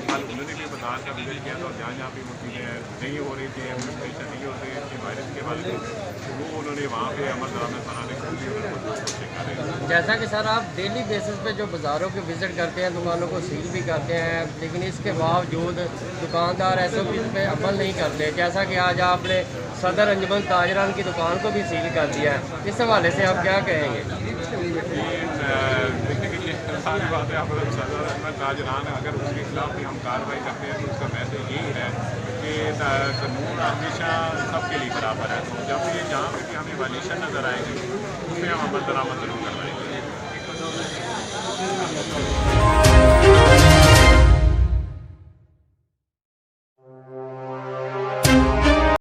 कल उन्होंने भी बाजार का विजिट किया था और जहाँ जहाँ पे वो चीज़ें नहीं हो रही थी, इम्प्लीमेंटेशन नहीं होते इसके वायरस के वाले तो वो उन्होंने वहाँ पे अमल दरामद बनाने की कोशिश कर रहे हैं। जैसा कि सर आप डेली बेसिस पे जो बाज़ारों के विज़िट करते हैं, दुकानों को सील भी करते हैं, लेकिन इसके बावजूद दुकानदार SOP पे अमल नहीं करते। जैसा कि आज आपने सदर अंजुमन ताजरान की दुकान को भी सील कर दिया है, इस हवाले से आप क्या कहेंगे? देखिए कि ये सारी बातें आप सदर अहमद ताजरान अगर उसके खिलाफ भी हम कार्रवाई करते हैं तो उसका मैसेज यही है कि कानून हमेशा सबके लिए बराबर है। तो जब ये जहाँ पे भी हमें वायलेशन नज़र आएंगे उसमें हम अमल दरामद जरूर करवाएंगे।